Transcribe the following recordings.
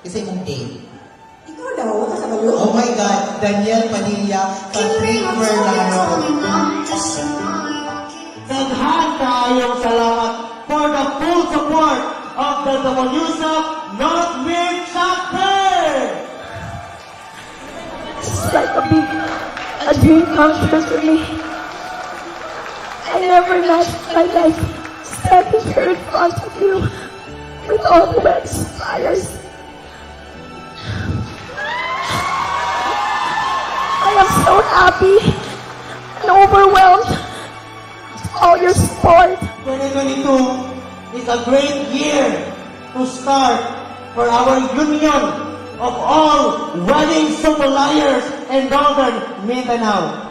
Kasi mong A. Ikaw daw, wala sa balo. Oh my God! Daniel Padilla, Patrick Fernando. Daghan kaayong salamat for the full support of the WSUP North Mid Chapter! It's like a dream come true for me. I never imagined my life standing here in front of you with all the wet fires. I am so happy and overwhelmed with all your support. 2022 is a great year to start for our union of all wedding suppliers in Northern Mindanao.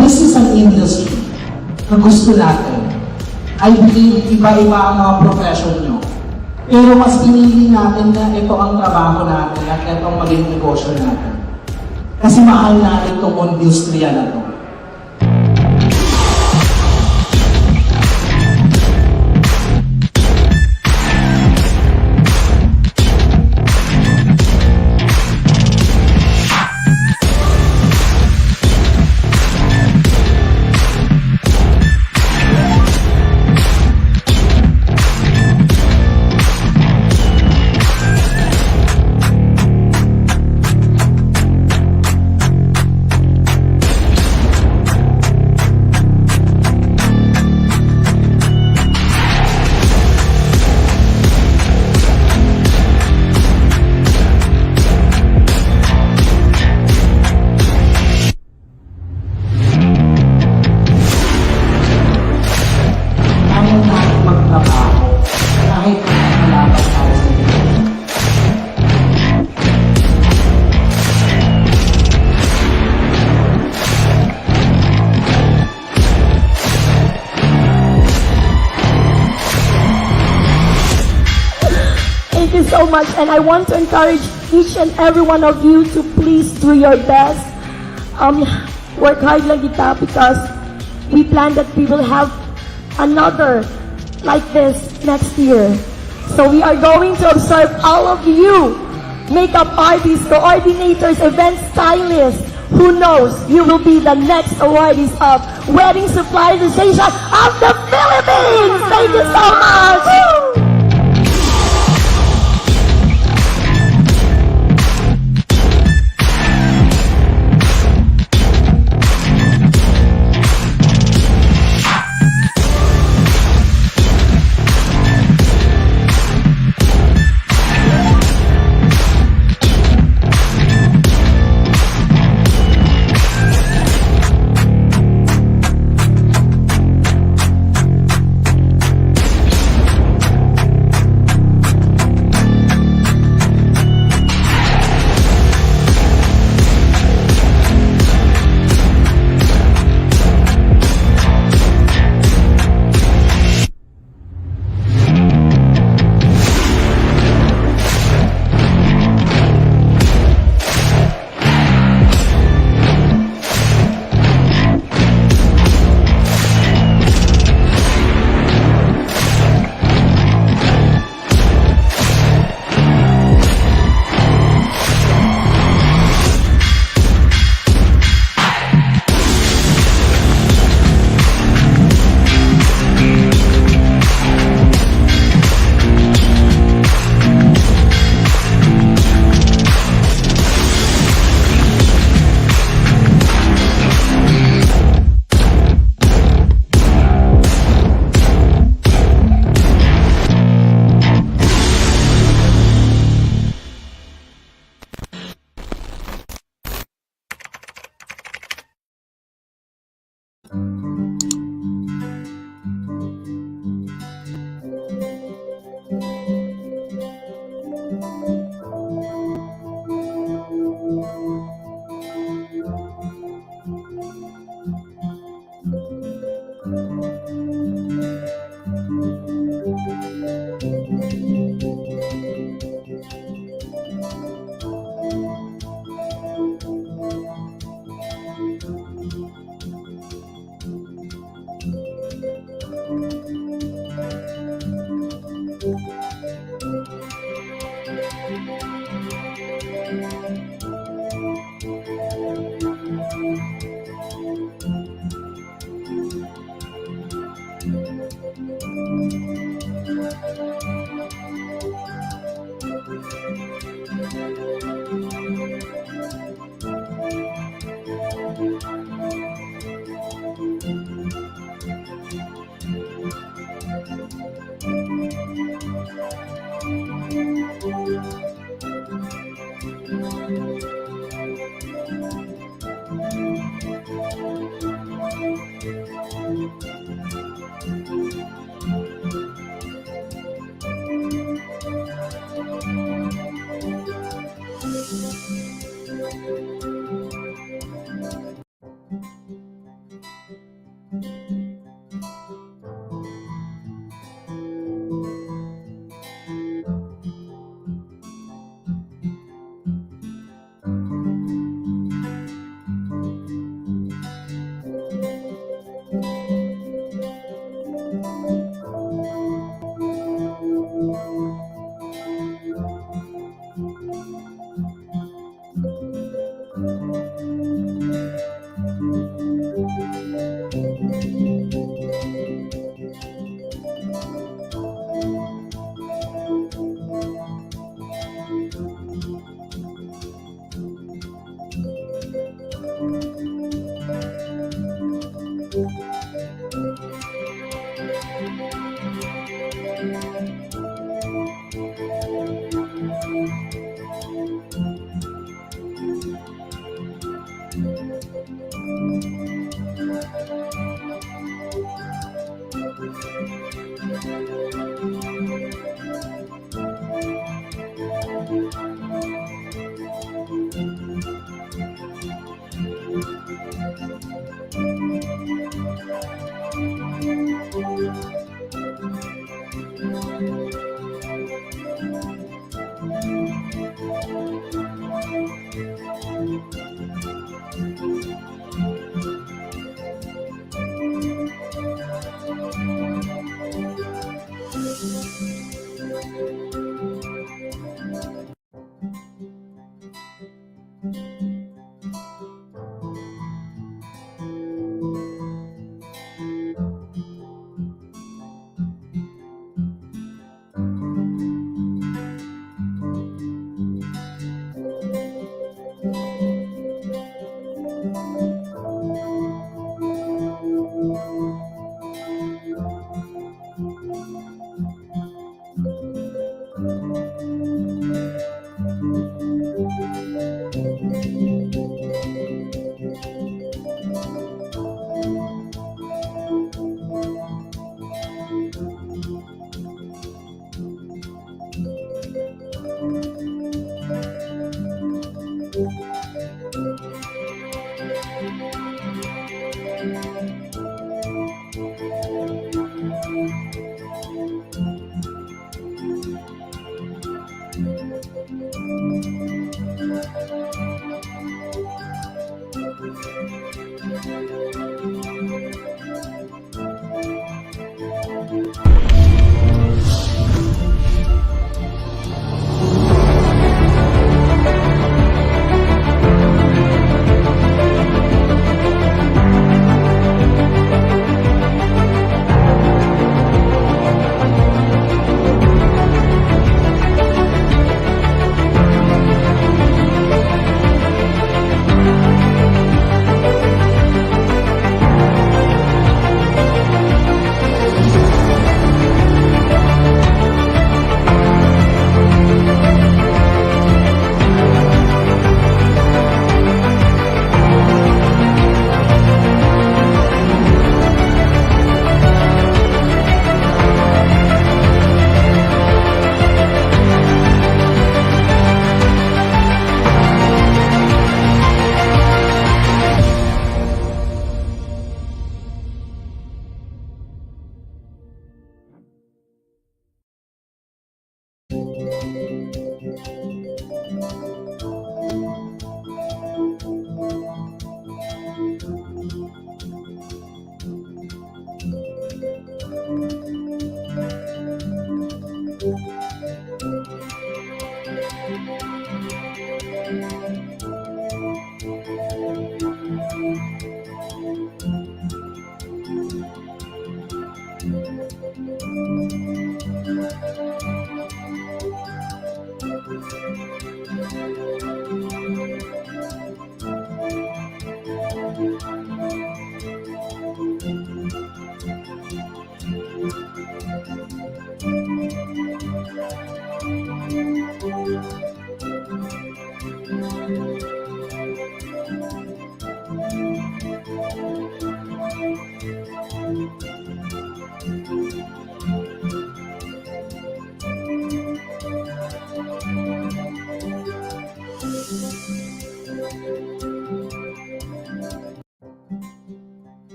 This is an industry na gusto natin. I believe iba-iba ang mga profession nyo. Pero mas pinili natin na ito ang trabaho natin at ito ang maging negosyo natin. Kasi mahal natin itong industriya na ito. Thank you so much, and I want to encourage each and every one of you to please do your best. Work hard lang kita because we plan that we will have another like this next year. So we are going to observe all of you, makeup artists, coordinators, event stylists. Who knows, you will be the next awardees of Wedding Supply Association of the Philippines. Thank you so much.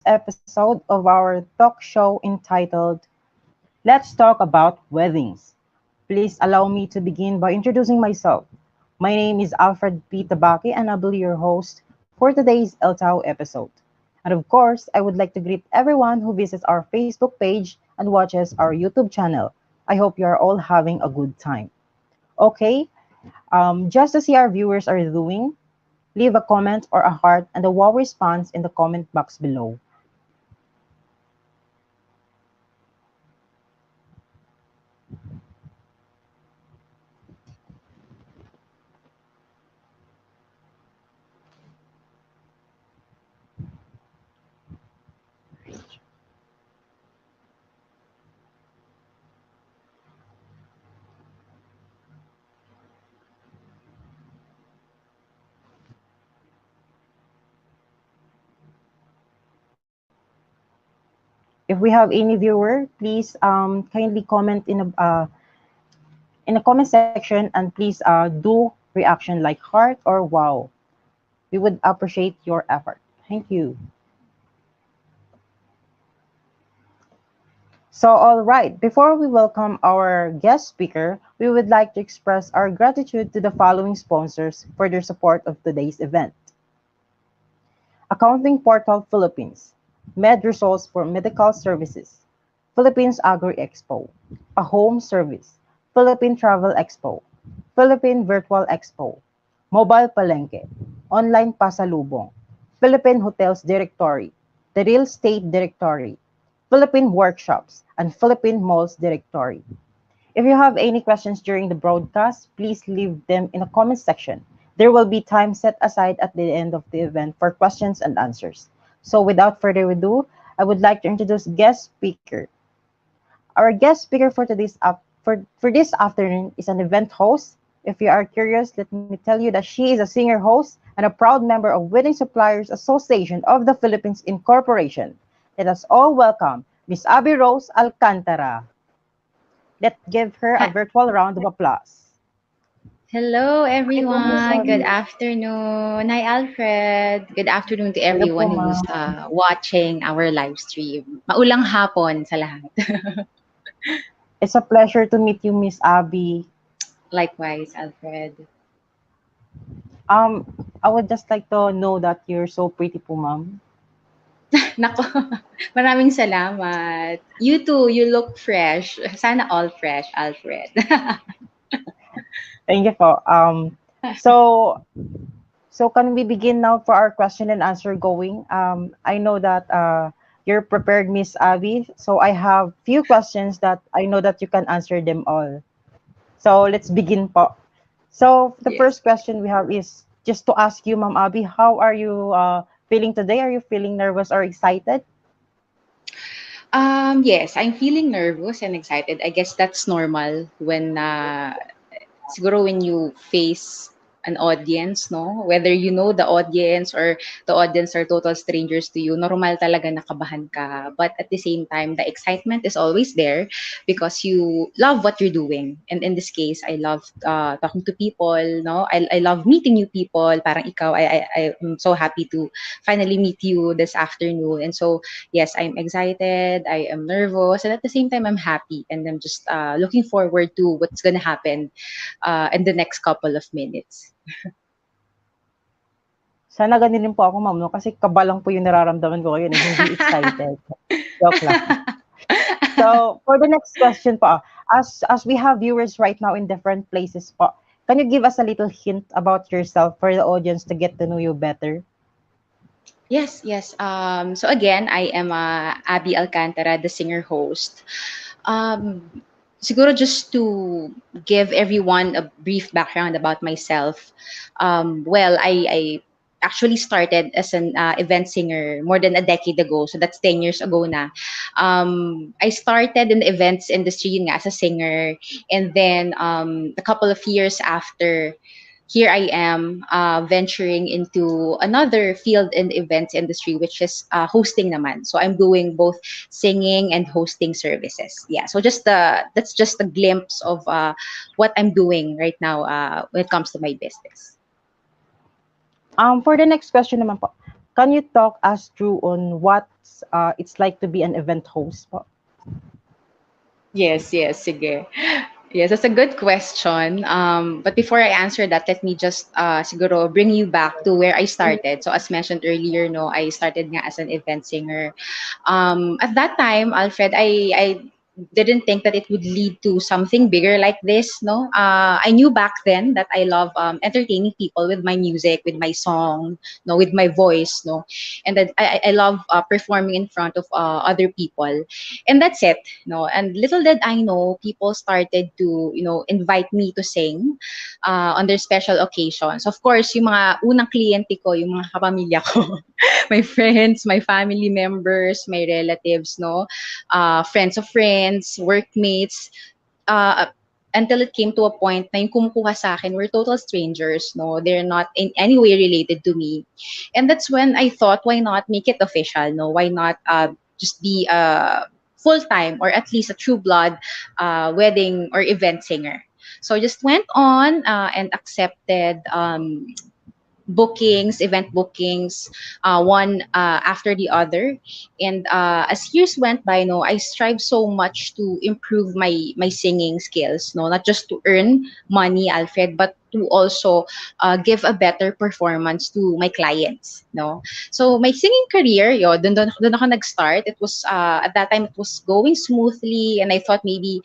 episode of our talk show entitled Let's Talk About Weddings. Please allow me to begin by introducing myself. My name is Alfred P. Tabaki and I'll be your host for today's LTAO episode. And of course, I would like to greet everyone who visits our Facebook page and watches our YouTube channel. I hope you are all having a good time. Okay, just to see our viewers are doing, leave a comment or a heart and a wow response in the comment box below. If we have any viewer, please kindly comment in the comment section and please do reaction like heart or wow. We would appreciate your effort. Thank you. So, all right, before we welcome our guest speaker, we would like to express our gratitude to the following sponsors for their support of today's event. Accounting Portal Philippines, Med Results for Medical Services, Philippines Agri Expo, A Home Service, Philippine Travel Expo, Philippine Virtual Expo, Mobile Palengke, Online Pasalubong, Philippine Hotels Directory, the Real Estate Directory, Philippine Workshops, and Philippine Malls Directory. If you have any questions during the broadcast, please leave them in the comment section. There will be time set aside at the end of the event for questions and answers. So without further ado, I would like to introduce guest speaker. Our guest speaker for for this afternoon is an event host. If you are curious, let me tell you that she is a senior host and a proud member of Wedding Suppliers Association of the Philippines Incorporation. Let us all welcome Miss Abby Rose Alcantara. Let's give her a Ha- virtual round of applause. Hello, Hi po, Miss everyone. Good Abby. afternoon. Hi, Alfred. Good afternoon to Hello po, everyone who's ma'am. watching our live stream. Maulang hapon sa lahat. It's a pleasure to meet you, Miss Abby. Likewise, Alfred. Um, I would just like to know that you're so pretty po, ma'am. Nako, maraming salamat. You too, you look fresh. Sana all fresh, Alfred. Thank you po. So So can we begin now for our question and answer going? I know that you're prepared, Miss Abby. So I have few questions that I know that you can answer them all. So let's begin po. So the Yes. first question we have is just to ask you, Ma'am Abby, how are you feeling today? Are you feeling nervous or excited? Yes, I'm feeling nervous and excited. I guess that's normal when siguro when you face an audience, no? Whether you know the audience or the audience are total strangers to you, normal talaga nakabahan ka. But at the same time, the excitement is always there because you love what you're doing. And in this case, I love talking to people, no? I love meeting new people. Parang ikaw, I'm so happy to finally meet you this afternoon. And so, yes, I'm excited, I am nervous, and at the same time, I'm happy. And I'm just looking forward to what's going to happen in the next couple of minutes. Sana ganun din po ako, ma'am, no? Kasi kaba lang po yung nararamdaman ko ngayon, eh, hindi excited. Joke lang. So for the next question po, as we have viewers right now in different places po, can you give us a little hint about yourself for the audience to get to know you better? Yes, yes. So again, I am Abby Alcantara, the singer host. Um, Siguro just to give everyone a brief background about myself. Well, I actually started as an event singer more than a decade ago. So that's 10 years ago na. I started in the events industry yun nga, as a singer. And then a couple of years after, here I am venturing into another field in the events industry, which is hosting naman. So I'm doing both singing and hosting services. Yeah. So that's just a glimpse of what I'm doing right now when it comes to my business. For the next question naman po, can you talk us through on what it's like to be an event host po? Yes, yes, sige. Yes, that's a good question. But before I answer that, let me just siguro bring you back to where I started. So as mentioned earlier, no, I started nga as an event singer. At that time, Alfred, I didn't think that it would lead to something bigger like this. No, I knew back then that I love entertaining people with my music, with my song, no, with my voice, no, and that I love performing in front of other people, and that's it. No, and little did I know, people started to invite me to sing on their special occasions. Of course, yung mga unang kliyente ko, yung mga kapamilya ko, my friends, my family members, my relatives, no, friends of friends, workmates, uh, until it came to a point na yung kumukuha sa akin were total strangers, no, they're not in any way related to me, and that's when I thought, why not make it official, no, why not just be a full time or at least a true blood wedding or event singer. So I just went on and accepted bookings, event bookings, one after the other. And as years went by, no, I strive so much to improve my singing skills, no, not just to earn money, Alfred, but to also give a better performance to my clients, no. So my singing career, dun ako nag-start. It was at that time it was going smoothly, and I thought maybe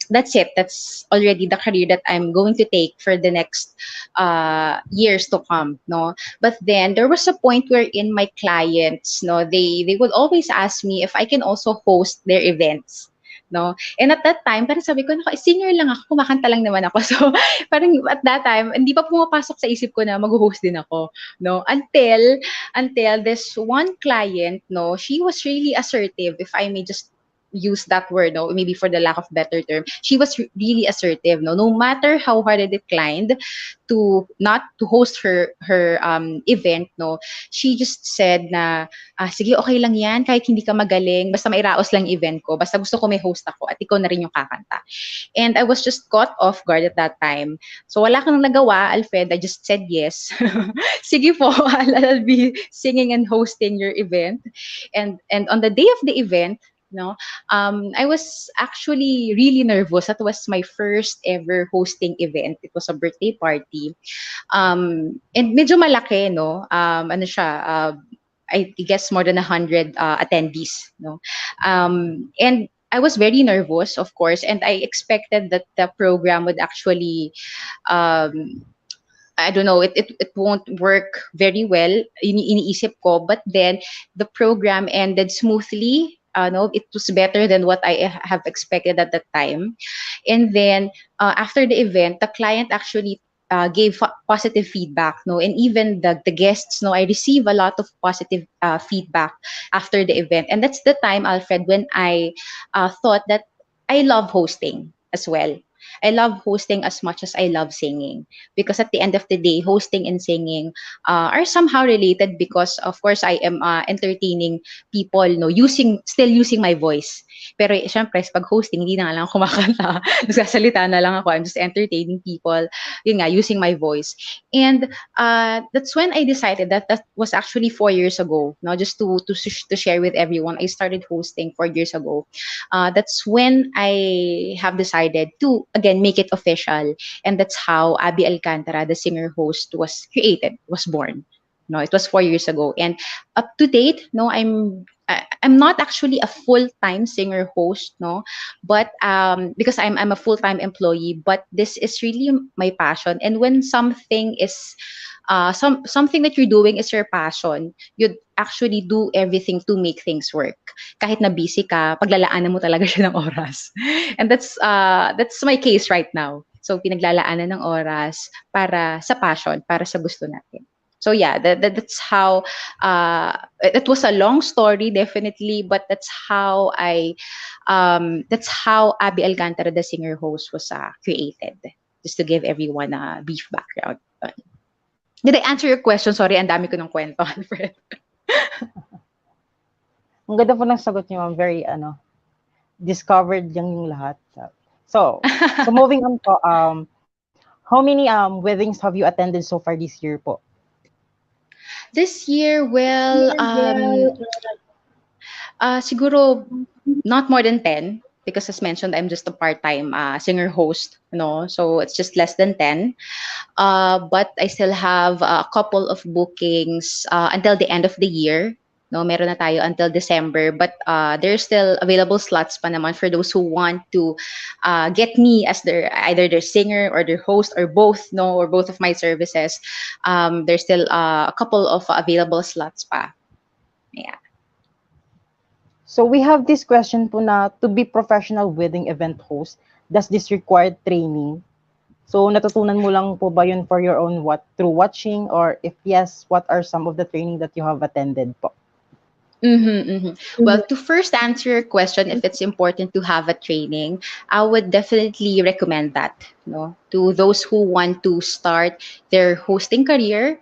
that's it. That's already the career that I'm going to take for the next years to come, no. But then there was a point wherein my clients, no, they would always ask me if I can also host their events, no. And at that time, parang sabi ko, "Naku, singer lang ako, kumakanta lang naman ako." So parang at that time hindi pa pumapasok sa isip ko na mag-host din ako, no, until this one client, no, she was really assertive, if I may just use that word, no, maybe for the lack of better term. She was really assertive, no matter how hard I declined to not to host her event, no, she just said na sige, okay lang yan, kahit hindi ka magaling, basta mairaos lang yung event ko, basta gusto ko may host ako at ikaw na rin yung kakanta. And I was just caught off guard at that time. So wala kang nagawa, Alfred. I just said yes. Sige po, I'll be singing and hosting your event. And on the day of the event, no, I was actually really nervous. That was my first ever hosting event. It was a birthday party. And medyo malaki, no. Ano siya, I guess more than 100 attendees, no. And I was very nervous, of course, and I expected that the program would actually um, I don't know, it won't work very well. Iniisip ko, but then the program ended smoothly. No, it was better than what I have expected at that time. And then after the event, the client actually gave positive feedback. No, and even the guests. No, I receive a lot of positive feedback after the event, and that's the time, Alfred, when I thought that I love hosting as well. I love hosting as much as I love singing, because at the end of the day, hosting and singing are somehow related, because of course I am entertaining people, no, still using my voice. Pero syempre, pag hosting, hindi na nga lang ako kumakanta. Nagsasalita na lang ako. I'm just entertaining people, yun nga, using my voice. And that's when I decided that was actually 4 years ago. No, just to share with everyone, I started hosting 4 years ago. That's when I have decided to again make it official, and that's how Abby Alcantara, the singer host, was created, was born. No, it was 4 years ago, and up to date, no, I'm I'm not actually a full-time singer host, no, but because I'm a full-time employee, but this is really my passion. And when something is something that you're doing is your passion, you'd actually do everything to make things work. Kahit na busy ka, paglalaanan mo talaga siya ng oras. And that's my case right now. So pinaglalaanan ng oras para sa passion, para sa gusto natin. So yeah, that's how it was a long story definitely, but that's how Abby Alcantara, the singer host, was created. Just to give everyone a brief background. Did I answer your question? Sorry, ang dami ko ng kwento, Alfred. Ang ganda po ng sagot niyo, ma'am. Very, discovered lang yung lahat. So moving on po, how many weddings have you attended so far this year po? This year, well, siguro not more than 10 because as mentioned, I'm just a part-time singer host, so it's just less than 10. But I still have a couple of bookings until the end of the year. No, meron na tayo until December, but there's still available slots pa naman for those who want to get me as either their singer or their host or both, no, or both of my services. There's still a couple of available slots pa. Yeah. So we have this question po na, to be professional wedding event host, does this require training? So natutunan mo lang po ba yun for your own through watching, or if yes, what are some of the training that you have attended po? Well, to first answer your question, if it's important to have a training, I would definitely recommend that, to those who want to start their hosting career.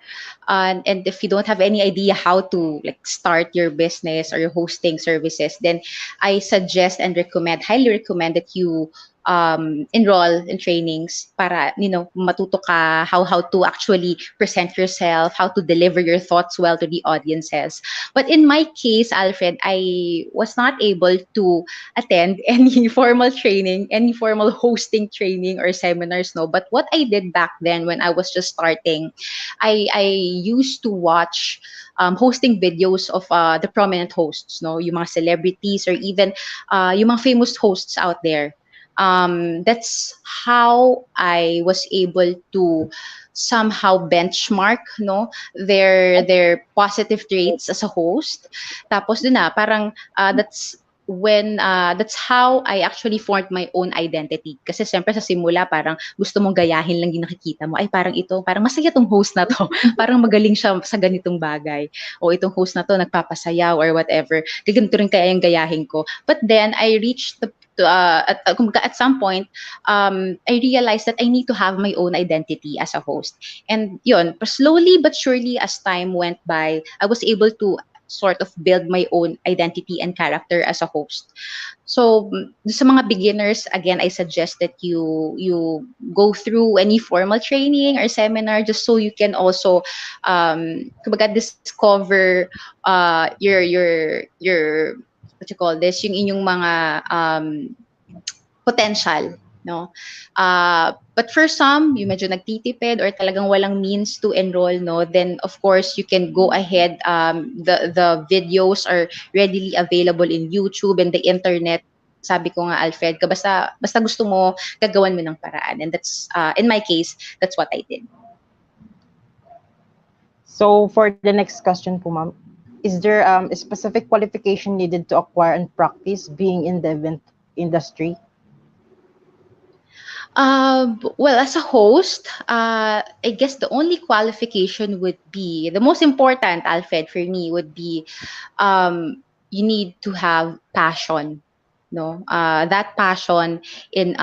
And if you don't have any idea how to like start your business or your hosting services, then I suggest and highly recommend that you enroll in trainings para matuto ka how to actually present yourself, how to deliver your thoughts well to the audiences. But in my case, Alfred, I was not able to attend any formal training, any formal hosting training or seminars, no. But what I did back then when I was just starting, I used to watch hosting videos of the prominent hosts, no, yung mga celebrities or even yung mga famous hosts out there. That's how I was able to somehow benchmark, no, their positive traits as a host. Tapos dun na parang that's how I actually formed my own identity. Kasi siyempre sa simula parang gusto mong gayahin lang yung nakikita mo. Ay parang masaya tong host na to. Parang magaling siya sa ganitong bagay. O itong host na to nagpapasayaw or whatever. Ganito rin kaya yung gayahin ko. But then I reached at some point, I realized that I need to have my own identity as a host. And yun, slowly but surely as time went by, I was able to sort of build my own identity and character as a host. So sa mga beginners, again, I suggest that you go through any formal training or seminar just so you can also kumbaga discover your what you call this, yung inyong mga potential, no? But for some, yung medyo nagtitipid or talagang walang means to enroll, no, then of course you can go ahead. The videos are readily available in YouTube and the internet. Sabi ko nga, Alfred, basta gusto mo, gagawan mo ng paraan. And that's, in my case, that's what I did. So for the next question po, ma'am, is there a specific qualification needed to acquire and practice being in the event industry? Well, as a host, I guess the only qualification would be the most important, Alfred, for me would be you need to have passion, no? That passion in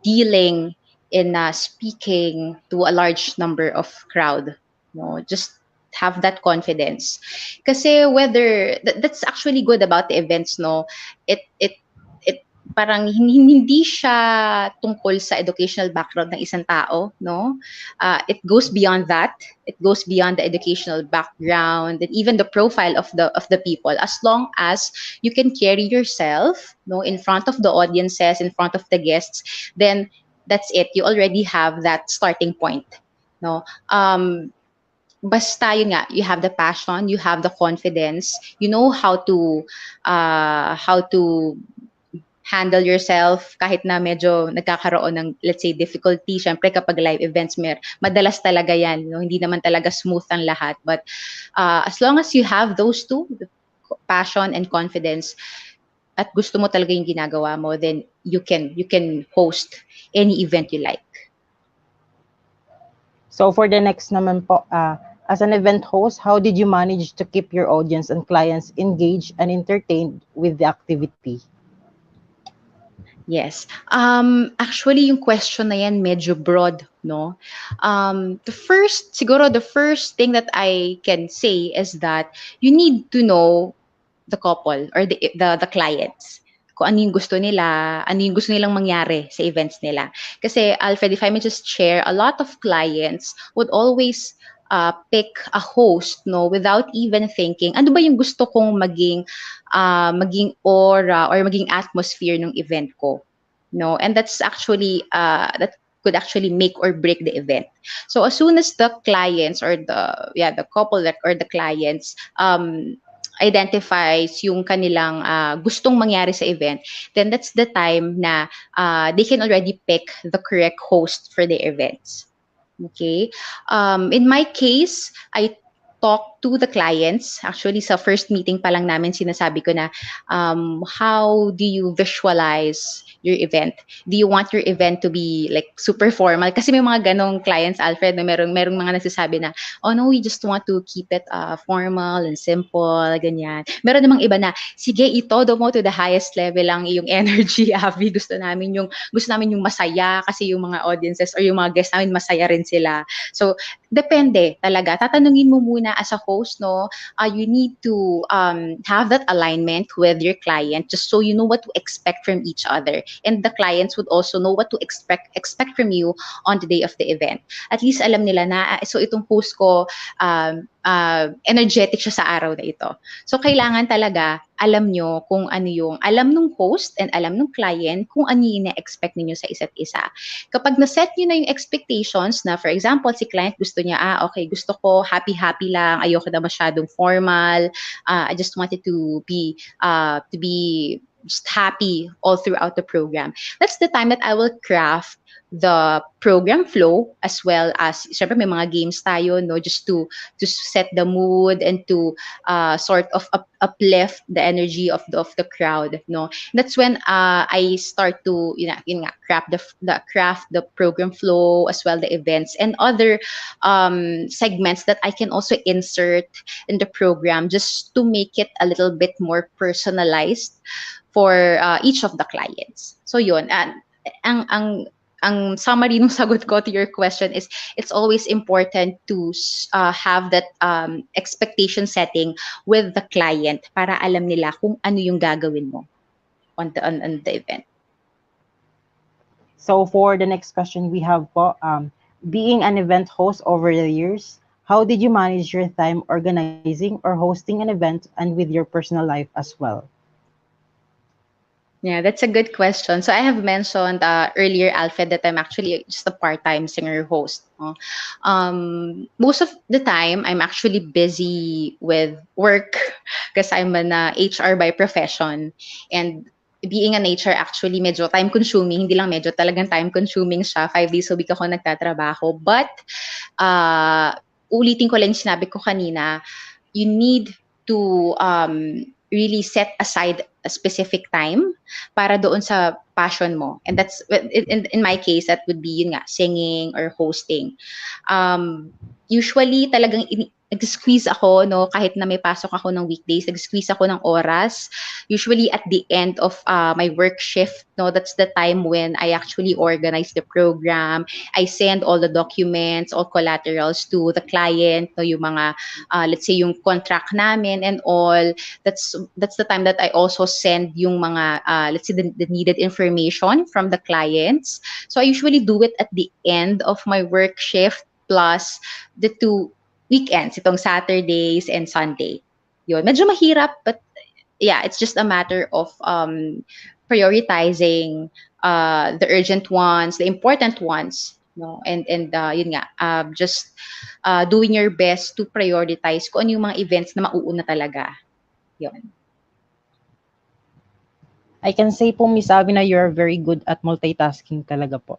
dealing, in speaking to a large number of crowd, no? Just have that confidence. Kasi whether that's actually good about the events, no? It parang hindi siya tungkol sa educational background ng isang tao, no? It goes beyond that. It goes beyond the educational background and even the profile of the people. As long as you can carry yourself, no, in front of the audiences, in front of the guests, then that's it. You already have that starting point, no? basta yun nga, you have the passion, you have the confidence, you know how to handle yourself kahit na medyo nagkakaroon ng, let's say, difficulty. Syempre kapag live events, madalas talaga yan, no? Hindi naman talaga smooth ang lahat. But as long as you have those two, the passion and confidence, at gusto mo talaga yung ginagawa mo, then you can host any event you like. So for the next naman po, as an event host, how did you manage to keep your audience and clients engaged and entertained with the activity? Yes. Actually, yung question na yan medyo broad, no? Siguro the first thing that I can say is that you need to know the couple or the clients. Kung ano yung gusto nila, ano yung gusto nilang mangyari sa events nila. Kasi Alfred, if I may just share, a lot of clients would always pick a host, no, without even thinking, ano ba yung gusto kong maging aura or maging atmosphere ng event ko, no? And that's actually that could actually make or break the event. So as soon as the clients or the couple that or the clients identifies yung kanilang gustong mangyari sa event, then that's the time na they can already pick the correct host for their events. Okay. In my case, I talk to the clients. Actually, sa first meeting pa lang namin, sinasabi ko na, how do you visualize your event? Do you want your event to be like super formal? Kasi may mga ganong clients, Alfred, na merong mga nagsasabi na, oh no, we just want to keep it formal and simple, ganyan. Meron namang iba na, sige, itodo mo to the highest level lang yung energy, Abby. Gusto namin yung masaya kasi yung mga audiences or yung mga guests namin masaya rin sila. So, depende talaga. Tatanungin mo muna as a host, no? You need to have that alignment with your client just so you know what to expect from each other. And the clients would also know what to expect from you on the day of the event. At least alam nila na, so itong host ko, energetic siya sa araw na ito. So, kailangan talaga alam nyo kung ano yung alam ng host and alam ng client kung ano yung ina-expect ninyo sa isa't isa. Kapag na-set nyo na yung expectations na, for example, si client gusto niya, okay, gusto ko happy-happy lang, ayoko na masyadong formal, I just wanted to be just happy all throughout the program. That's the time that I will craft the program flow as well as, syempre may mga games tayo, no, just to set the mood and to sort of uplift the energy of the crowd, no. That's when I start to craft the program flow as well, the events and other segments that I can also insert in the program just to make it a little bit more personalized for each of the clients. So yun, ang summary ng sagot ko to your question is it's always important to have that expectation setting with the client para alam nila kung ano yung gagawin mo on the event. So for the next question we have po, being an event host over the years, how did you manage your time organizing or hosting an event and with your personal life as well? Yeah, that's a good question. So I have mentioned earlier, Alfred, that I'm actually just a part-time singer host. No? Most of the time, I'm actually busy with work because I'm an HR by profession. And being an HR actually medyo time-consuming. Hindi lang medyo, talagang time-consuming siya. 5 days a week ako nagtatrabaho. But ulitin ko lang yung sinabi ko kanina, you need to really set aside a specific time para doon sa passion mo. And that's, in my case, that would be yun nga, singing or hosting. Usually, talagang nag-squeeze ako, no, kahit na may pasok ako ng weekdays, nag-squeeze ako ng oras. Usually at the end of my work shift, no, that's the time when I actually organize the program. I send all the documents, all collaterals to the client, no, yung mga, let's say, yung contract namin and all. That's the time that I also send yung mga, let's say, the needed information from the clients. So I usually do it at the end of my work shift plus the 2 weekends, itong Saturdays and Sunday. Yun, medyo mahirap, but yeah, it's just a matter of prioritizing the urgent ones, the important ones, no? And yun nga, just doing your best to prioritize kung ano yung mga events na mauuna talaga. Yun. I can say po, Miss Abby, na you're very good at multitasking talaga po.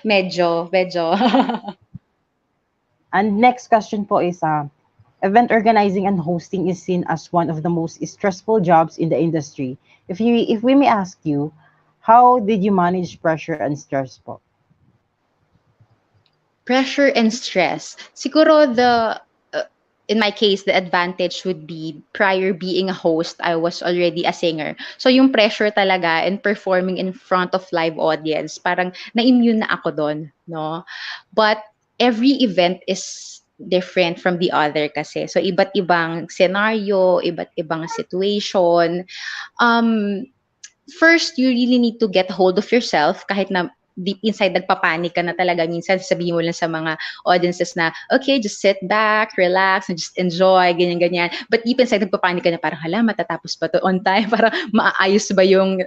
medyo. And next question po is, event organizing and hosting is seen as one of the most stressful jobs in the industry. If we may ask you, how did you manage pressure and stress po? Pressure and stress. Siguro in my case, the advantage would be prior being a host, I was already a singer. So yung pressure talaga and performing in front of live audience, parang na-immune na ako doon, no? But every event is different from the other kasi. So iba't ibang scenario, iba't ibang situation. Um, First, you really need to get hold of yourself kahit na deep inside nagpapanik ka na talaga. Minsan sabihin mo lang sa mga audiences na, okay, just sit back, relax, and just enjoy, ganyan-ganyan. But deep inside nagpapanik ka na parang, hala, matatapos ba to on time? Para maaayos ba yung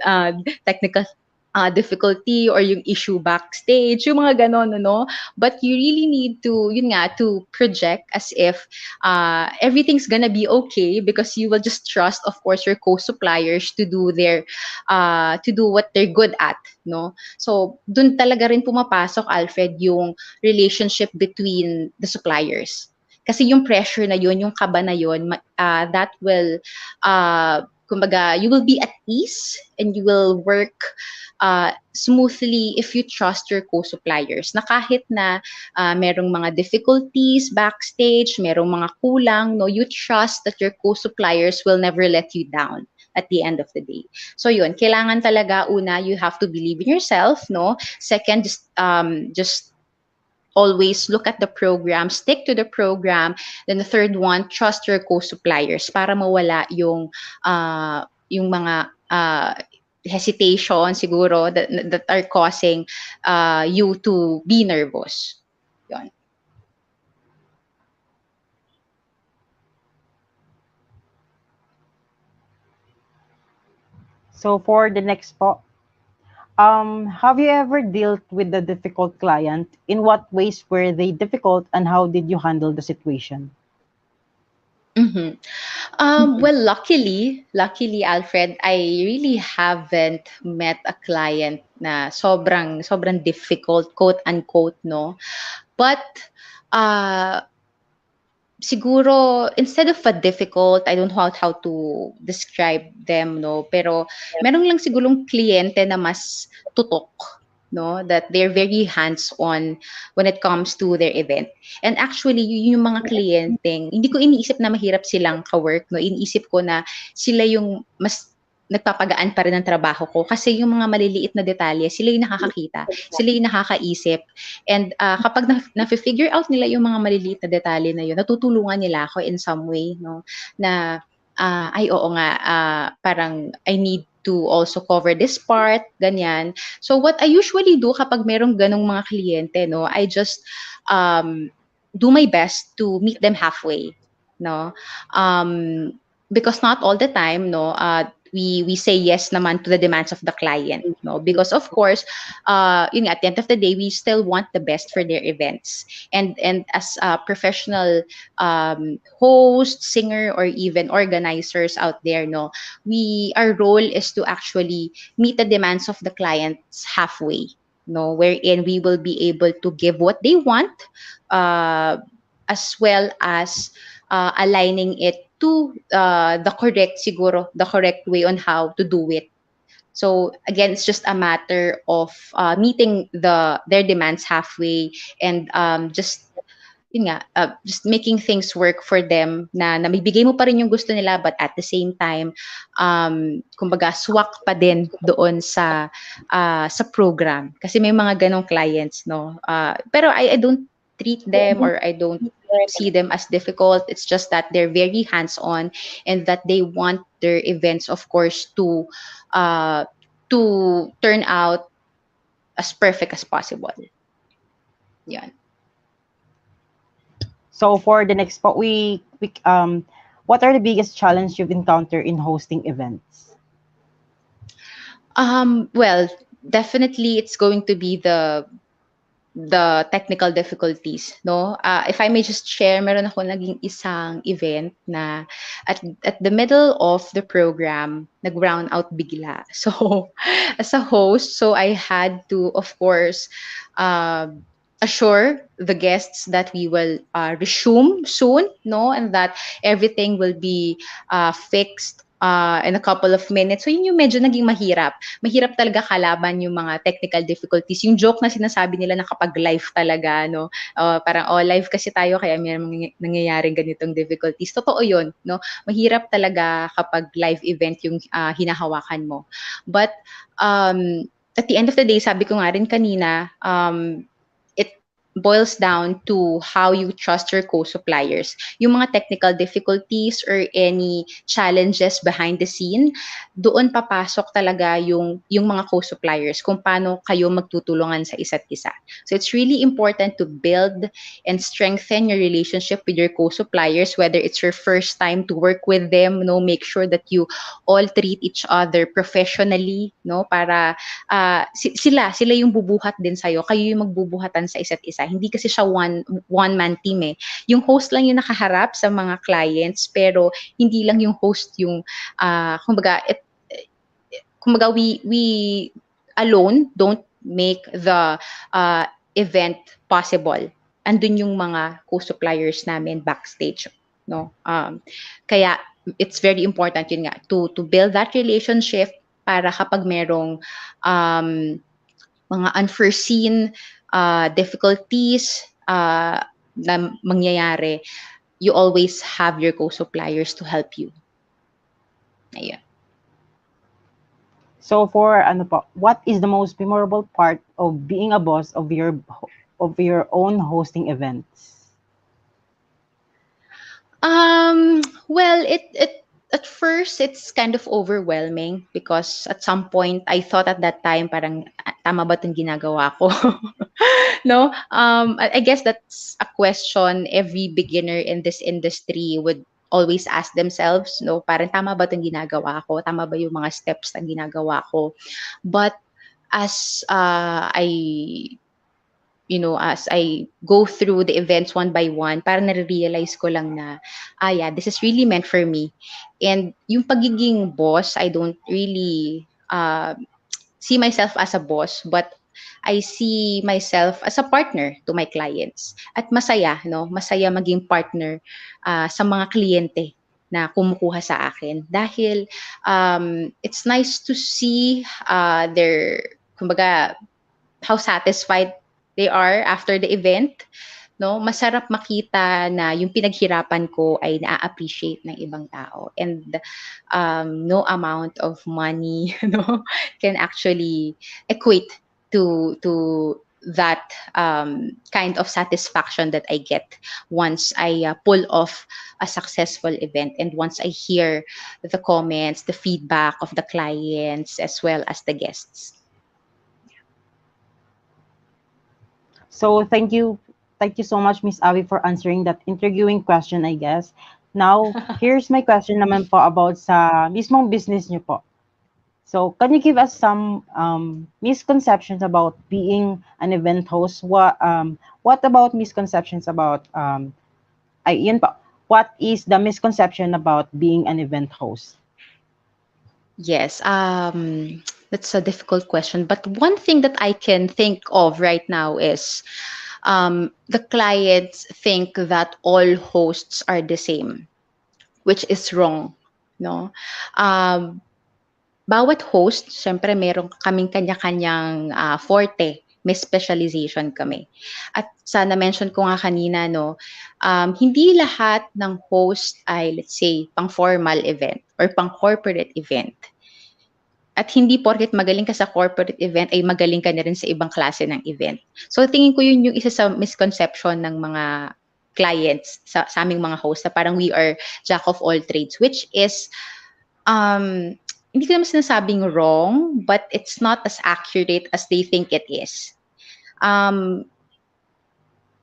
technical difficulty or yung issue backstage, yung mga ganon, no? But you really need to, yun nga, to project as if everything's gonna be okay because you will just trust, of course, your co-suppliers to do to do what they're good at, no? So, dun talaga rin pumapasok, Alfred, yung relationship between the suppliers. Kasi yung pressure na yun, yung kaba na yun, that will, kumbaga, you will be at ease and you will work smoothly if you trust your co-suppliers na kahit na merong mga difficulties backstage, merong mga kulang, no, you trust that your co-suppliers will never let you down at the end of the day. So yun, kailangan talaga una, you have to believe in yourself, no? Second, just always look at the program, stick to the program. Then the third one, trust your co-suppliers para mawala yung mga hesitation siguro that are causing you to be nervous. Yun. So for the next po, have you ever dealt with the difficult client? In what ways were they difficult and how did you handle the situation? Mhm. Well, luckily, Alfred, I really haven't met a client na sobrang difficult, quote unquote, no. But siguro instead of a difficult, I don't know how to describe them, no. Pero meron lang sigurong kliyente na mas tutok, no, that they're very hands-on when it comes to their event. And actually, yung mga kliyenteng, hindi ko iniisip na mahirap silang ka-work, no. Iniisip ko na sila yung mas nagpapagaan pa rin ng trabaho ko kasi yung mga maliliit na detalye, sila yung nakakakita, sila yung nakakaisip. And kapag na-figure out nila yung mga maliliit na detalye na yun, natutulungan nila ako in some way, no? Na, ay oo nga, parang I need to also cover this part, ganyan. So what I usually do kapag merong ganong mga kliyente, no, I just do my best to meet them halfway, no? Because not all the time, no, we say yes naman to the demands of the client, no, because of course yun nga, at the end of the day we still want the best for their events, and as a professional host, singer, or even organizers out there, no, our role is to actually meet the demands of the clients halfway, no, wherein we will be able to give what they want, as well as aligning it to the correct way on how to do it. So again, it's just a matter of meeting their demands halfway, and just yun nga, just making things work for them na namibigay mo pa rin yung gusto nila, but at the same time, kumbaga swak pa din doon sa program. Kasi may mga ganong clients, no? Pero I don't treat them, or I don't see them as difficult. It's just that they're very hands-on and that they want their events, of course, to turn out as perfect as possible. Yan. So for the next part, what are the biggest challenge you've encountered in hosting events? Well, definitely it's going to be the the technical difficulties, no? If I may just share, meron ako naging isang event na at the middle of the program, nag-brown out bigla. So, as a host, so I had to, of course, uh, assure the guests that we will resume soon, no? And that everything will be fixed in a couple of minutes. So, yun yung medyo naging mahirap. Mahirap talaga kalaban yung mga technical difficulties. Yung joke na sinasabi nila na kapag live talaga, no? Parang, live kasi tayo kaya may nangyayaring ganitong difficulties. Totoo yun, no? Mahirap talaga kapag live event yung hinahawakan mo. But, at the end of the day, sabi ko nga rin kanina, it boils down to how you trust your co-suppliers. Yung mga technical difficulties or any challenges behind the scene, doon papasok talaga yung mga co-suppliers kung paano kayo magtutulungan sa isa't isa. So it's really important to build and strengthen your relationship with your co-suppliers, whether it's your first time to work with them, no, make sure that you all treat each other professionally, no, para sila yung bubuhat din sa'yo, kayo yung magbubuhatan sa isa't isa. Hindi kasi siya one-man team eh. Yung host lang yung nakaharap sa mga clients, pero hindi lang yung host yung, kumbaga we alone don't make the event possible. Andun yung mga co-suppliers namin backstage, no? Kaya it's very important yun nga to build that relationship para kapag merong mga unforeseen difficulties na mangyayari, you always have your co-suppliers to help you. Ayun. So for ano po, what is the most memorable part of being a boss of your own hosting events? Well, it at first it's kind of overwhelming because at some point I thought at that time parang tama ba 'tong ginagawa ko? No? I guess that's a question every beginner in this industry would always ask themselves, no? Parang tama ba 'tong ginagawa ko? Tama ba yung mga steps na ginagawa ko? But as as I go through the events one by one, parang nare-realize ko lang na, yeah, this is really meant for me. And yung pagiging boss, I don't really see myself as a boss, but I see myself as a partner to my clients. At masaya, no? Masaya maging partner sa mga kliyente na kumukuha sa akin. Dahil it's nice to see kumbaga, how satisfied they are after the event, no? Masarap makita na yung pinaghirapan ko ay na-appreciate ng ibang tao, and no amount of money no can actually equate to that kind of satisfaction that I get once I pull off a successful event, and once I hear the comments, the feedback of the clients as well as the guests. So thank you so much, Miss Avi, for answering that interviewing question, I guess. Now, here's my question naman po about sa mismong business niyo po. So, can you give us some misconceptions about being an event host? What about misconceptions about yun po. What is the misconception about being an event host? Yes, that's a difficult question. But one thing that I can think of right now is the clients think that all hosts are the same, which is wrong. No, bawat host, syempre meron kaming kanya-kanyang forte, may specialization kami. At sa na-mention ko nga kanina, no, hindi lahat ng host ay, let's say, pang-formal event or pang-corporate event. At hindi porket magaling ka sa corporate event ay magaling ka na rin sa ibang klase ng event. So tingin ko yun yung isa sa misconception ng mga clients sa aming mga host, na parang we are jack of all trades, which is hindi ko naman sinasabing wrong, but it's not as accurate as they think it is.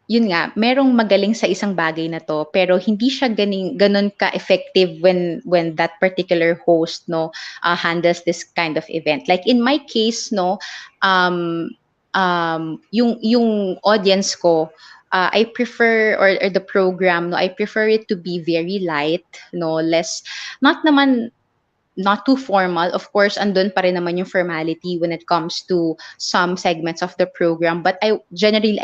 Yun nga, merong magaling sa isang bagay na to, pero hindi siya ganun ka-effective when that particular host, no, handles this kind of event. Like in my case, no, yung audience ko, I prefer, or the program, no, I prefer it to be very light, no, less, not naman not too formal. Of course, andun pa rin naman yung formality when it comes to some segments of the program. But I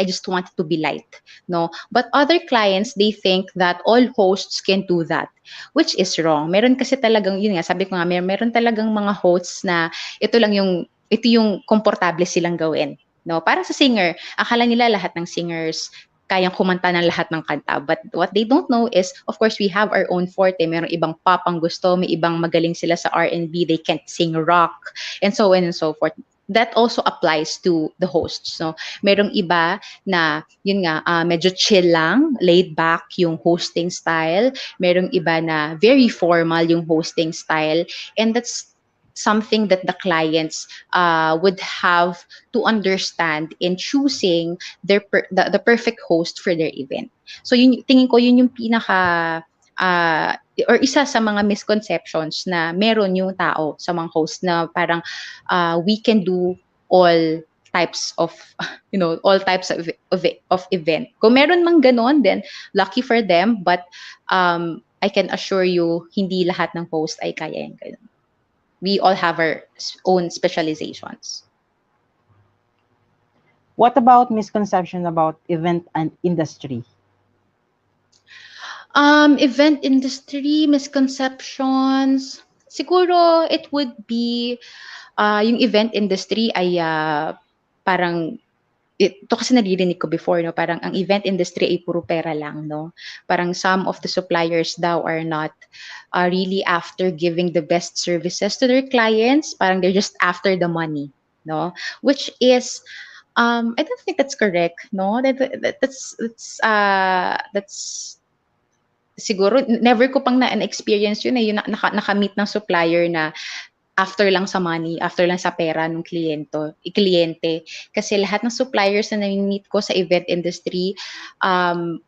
just want it to be light, no. But other clients, they think that all hosts can do that, which is wrong. Meron kasi talagang, yun nga, sabi ko nga, meron talagang mga hosts na ito yung komportable silang gawin. No, para sa singer, akala nila lahat ng singers kayang kumanta ng lahat ng kanta. But what they don't know is, of course, we have our own forte. Merong ibang pop ang gusto, may ibang magaling sila sa R&B, they can't sing rock, and so on and so forth. That also applies to the hosts. So, merong iba na, yun nga, medyo chill lang, laid back yung hosting style. Merong iba na very formal yung hosting style. And that's something that the clients would have to understand in choosing the perfect host for their event. So yun, tingin ko yun yung pinaka uh, or isa sa mga misconceptions na meron yung tao sa mga host, na parang we can do all types of all types of event. Kung meron mang ganon, then lucky for them, but I can assure you hindi lahat ng host ay kaya yung ganon. We all have our own specializations. What about misconception about event and industry? Event industry misconceptions. Siguro it would be yung event industry ay parang ito kasi naririnig ko before, no, parang ang event industry ay puro pera lang, no. Parang some of the suppliers daw are not really after giving the best services to their clients. Parang they're just after the money, no, which is I don't think that's correct, no. That's siguro never ko pang na-experience yun, yung nakamit ng supplier na after lang sa money, after lang sa pera ng kliyente. Kasi lahat ng suppliers na nami-meet ko sa event industry,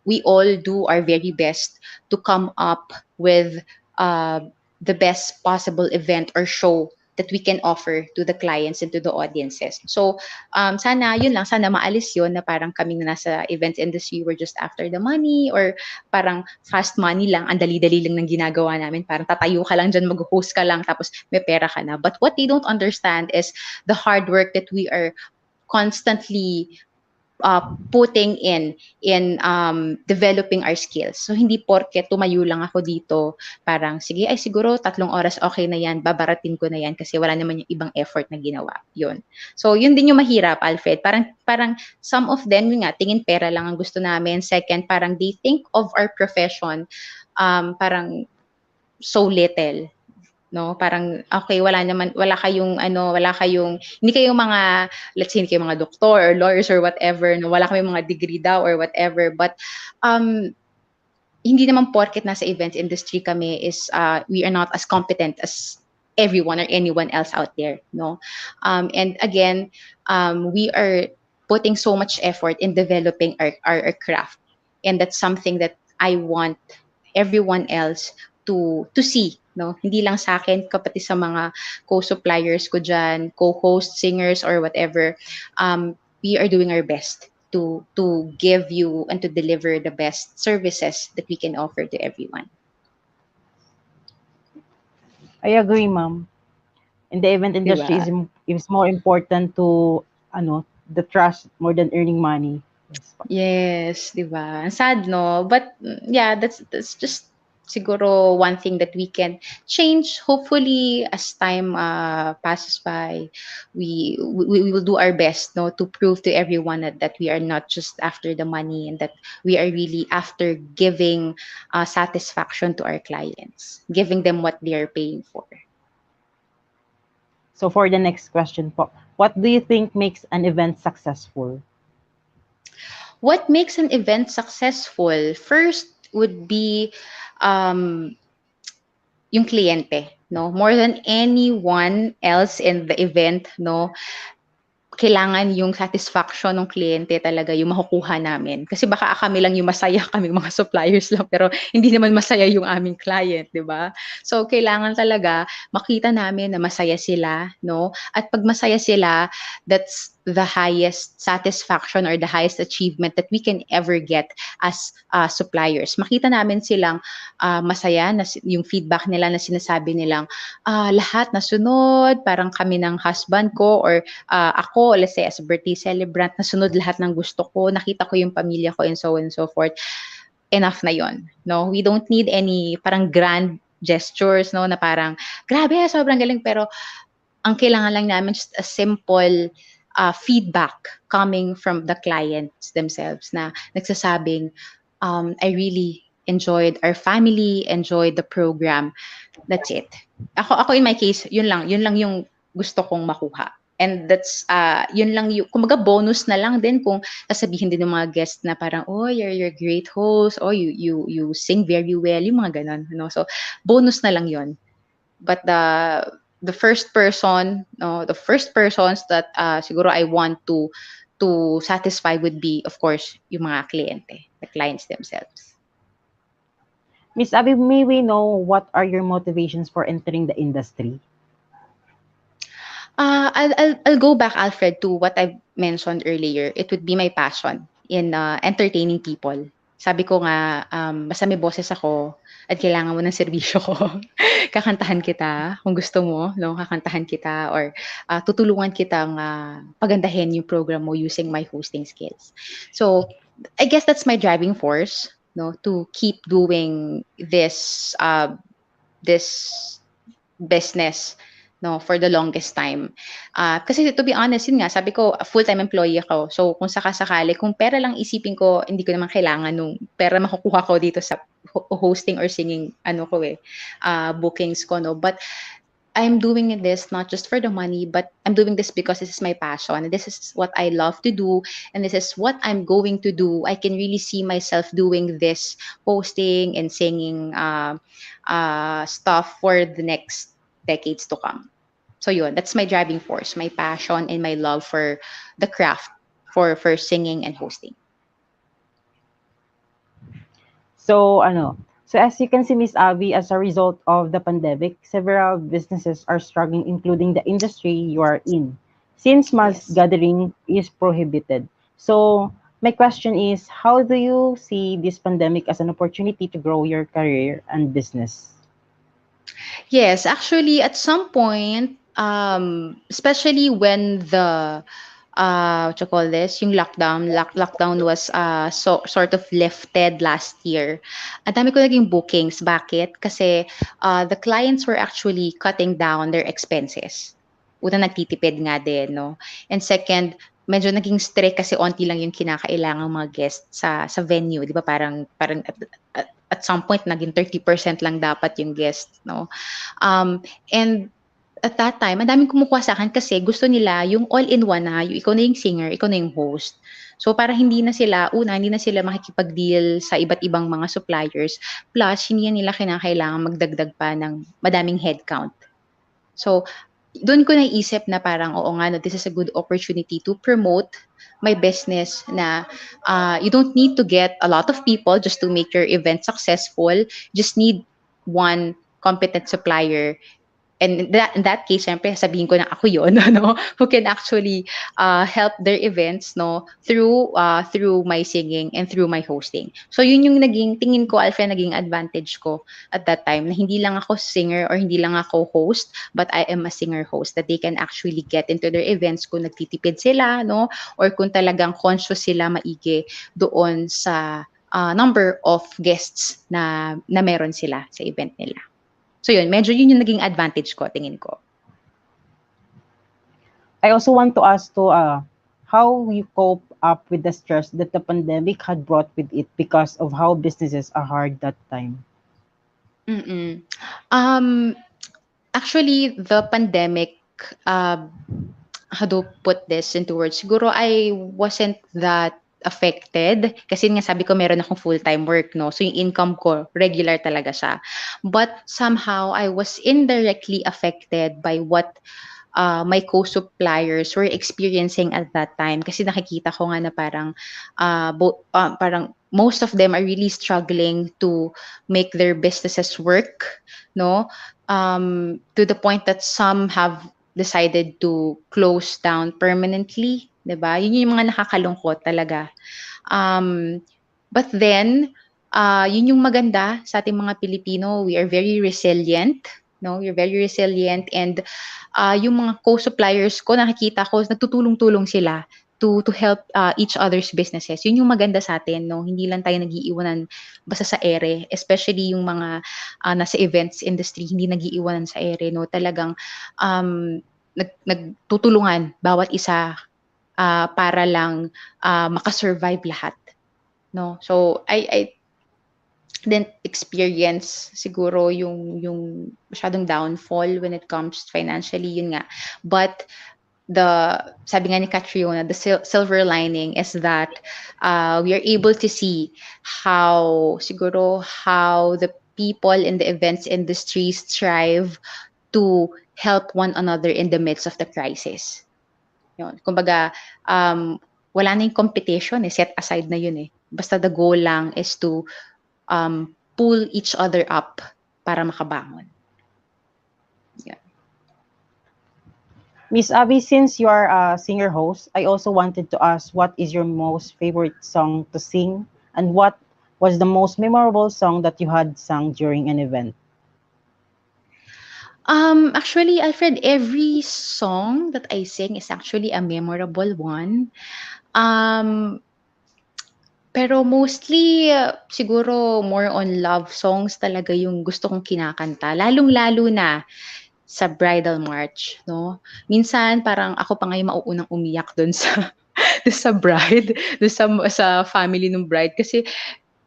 we all do our very best to come up with the best possible event or show that we can offer to the clients and to the audiences. So, sana maalis yun na parang kami na nasa event industry, we're just after the money, or parang fast money lang, ang dali-dali lang ng ginagawa namin. Parang tatayo ka lang dyan, mag-host ka lang, tapos may pera ka na. But what they don't understand is the hard work that we are constantly putting in developing our skills. So hindi porke tumayo lang ako dito, parang sige ay siguro 3 oras okay na yan, babaratin ko na yan kasi wala naman yung ibang effort na ginawa. Yun. So yun din yung mahirap, Alfred. Parang some of them yun nga, tingin pera lang ang gusto namin. Second, parang they think of our profession parang so little, no, parang okay, wala kayong hindi kayo mga, let's say hindi kayo mga doktor or lawyers or whatever, no, wala kami mga degree daw or whatever, but hindi naman porket nasa events industry kami is we are not as competent as everyone or anyone else out there, no. And again, we are putting so much effort in developing our craft, and that's something that I want everyone else to see, no, hindi lang sa akin, kapati sa mga co-suppliers ko dyan, co-host, singers, or whatever. We are doing our best to give you and to deliver the best services that we can offer to everyone. I agree, ma'am. In the event industry Diba? is more important to the trust more than earning money. Yes, 'di ba? Ang sad, no? But yeah, that's just siguro one thing that we can change. Hopefully, as time passes by, we will do our best, no, to prove to everyone that we are not just after the money, and that we are really after giving satisfaction to our clients, giving them what they are paying for. So for the next question po, what do you think makes an event successful? What makes an event successful? First would be yung kliyente, no? More than anyone else in the event, no? Kailangan yung satisfaction ng kliyente talaga yung makukuha namin. Kasi baka kami lang yung masaya, kaming mga suppliers lang, pero hindi naman masaya yung aming client, di ba? So, kailangan talaga makita namin na masaya sila, no? At pag masaya sila, that's the highest satisfaction or the highest achievement that we can ever get as suppliers. Makita namin silang masaya na yung feedback nila na sinasabi nilang lahat nasunod, parang kami ng husband ko or ako, let's say as a birthday celebrant, nasunod lahat ng gusto ko, nakita ko yung pamilya ko and so on and so forth. Enough na yon, no? We don't need any parang grand gestures, no, na parang grabe, sobrang galing, pero ang kailangan lang namin just a simple feedback coming from the clients themselves na nagsasabing, I really enjoyed our family, enjoyed the program. That's it. Ako in my case, yun lang yung gusto kong makuha. And that's yun lang yung kumaga bonus na lang din kung sasabihin din ng mga guests na parang oh you're a great host, oh you sing very well, yung mga ganon, no? So bonus na lang yun. But the first person, no, the first persons that siguro I want to satisfy would be of course yung mga kliyente, the clients themselves. Miss Abby, may we know what are your motivations for entering the industry? I'll go back, Alfred, to what I mentioned earlier. It would be my passion in entertaining people. Sabi ko nga, basta may boses ako at kailangan mo ng serbisyo ko, kakantahan kita kung gusto mo, no? Kakantahan kita or tutulungan kitang pagandahin yung program mo using my hosting skills. So, I guess that's my driving force, no, to keep doing this business, no, for the longest time. Kasi to be honest, yun nga, sabi ko, full-time employee ako. So, kung sakasakali, kung pera lang isipin ko, hindi ko naman kailangan nung pera makukuha ko dito sa hosting or singing, bookings ko, no. But, I'm doing this not just for the money, but I'm doing this because this is my passion. And this is what I love to do. And this is what I'm going to do. I can really see myself doing this hosting and singing stuff for the next decades to come. So yun, that's my driving force, my passion and my love for the craft for singing and hosting. So, so as you can see, Miss Abby, as a result of the pandemic, several businesses are struggling, including the industry you are in, since mass Yes. gathering is prohibited. So, my question is, how do you see this pandemic as an opportunity to grow your career and business? Yes, actually, at some point, especially when the what you call this, yung lockdown was sort of lifted last year. Ang dami ko naging bookings. Bakit? Kasi the clients were actually cutting down their expenses. Una, nagtitipid nga din, no? And second, medyo naging strict kasi onti lang yung kinakailangang mga guests sa venue, 'di ba? Parang at some point naging 30% lang dapat yung guests, no? And at that time, ang daming kumukuha sa akin kasi gusto nila yung all-in-one na, yung ikaw na yung singer, ikaw na yung host. So para hindi na sila makikipag-deal sa iba't ibang mga suppliers, plus hindi nila kinakailangan magdagdag pa ng madaming headcount. So doon ko naisip na parang oo nga, no, this is a good opportunity to promote my business na you don't need to get a lot of people just to make your event successful. Just need one competent supplier. And in that case, syempre, sabihin ko na ako yun, no, who can actually help their events, no, through my singing and through my hosting. So yun yung tingin ko, Alfred, naging advantage ko at that time, na hindi lang ako singer or hindi lang ako host, but I am a singer host, that they can actually get into their events kung nagtitipid sila, no, or kung talagang conscious sila maigi doon sa number of guests na meron sila sa event nila. So yun, medyo yun yung naging advantage ko, tingin ko. I also want to ask how you cope up with the stress that the pandemic had brought with it because of how businesses are hard that time. Mm-mm. Actually, the pandemic, how to put this into words, siguro I wasn't that affected kasi nga sabi ko meron akong full-time work, no, so yung income ko regular talaga siya, but somehow I was indirectly affected by what my co-suppliers were experiencing at that time kasi nakikita ko nga na parang most of them are really struggling to make their businesses work, no, to the point that some have decided to close down permanently, 'di ba? Yun yung mga nakakalungkot talaga. Um, but then, yun yung maganda sa ating mga Pilipino, we are very resilient, no? We're very resilient and yung mga co-suppliers ko nakikita ko nagtutulong-tulong sila to help each other's businesses. Yun yung maganda sa atin, no? Hindi lang tayo nag-iiwanan basta sa ere, especially yung mga nasa events industry, hindi nag-iiwanan sa ere, no? Talagang nagtutulungan bawat isa para lang makasurvive lahat, no? So I didn't experience siguro yung masyadong downfall when it comes financially, yun nga. But the sabi nga ni Catriona, the silver lining is that we are able to see how the people in the events industry strive to help one another in the midst of the crisis. Yun. Kumbaga, wala na yung competition set aside na yun Basta the goal lang is to pull each other up para makabangon. Yeah. Miss Abby, since you are a singer host, I also wanted to ask what is your most favorite song to sing and what was the most memorable song that you had sung during an event? Actually, Alfred, every song that I sing is actually a memorable one. Um, pero mostly, siguro more on love songs talaga yung gusto kong kinakanta. Lalong-lalo na sa bridal march, no? Minsan parang ako pa nga yung mauunang umiyak dun sa dun sa bride, dun sa family ng bride kasi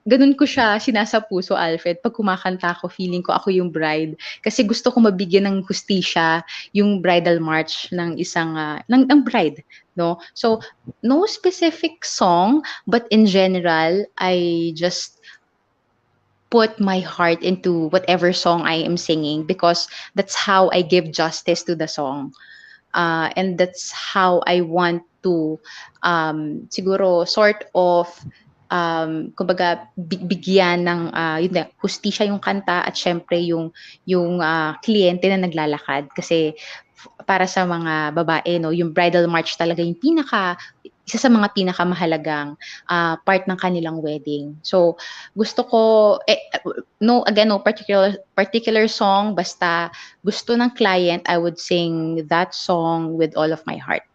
gano'n ko siya sinasapuso, Alfred, 'pag kumakanta ako feeling ko ako yung bride. Kasi gusto ko mabigyan ng hustisya yung bridal march ng isang, ng bride, 'no. So, no specific song, but in general, I just put my heart into whatever song I am singing because that's how I give justice to the song. And that's how I want to siguro sort of kumbaga bigyan ng yun nga hustisya yung kanta at syempre yung kliyente na naglalakad kasi para sa mga babae no yung bridal march talaga yung isa sa mga pinakamahalagang part ng kanilang wedding. So gusto ko no again no particular song basta gusto ng client, I would sing that song with all of my heart.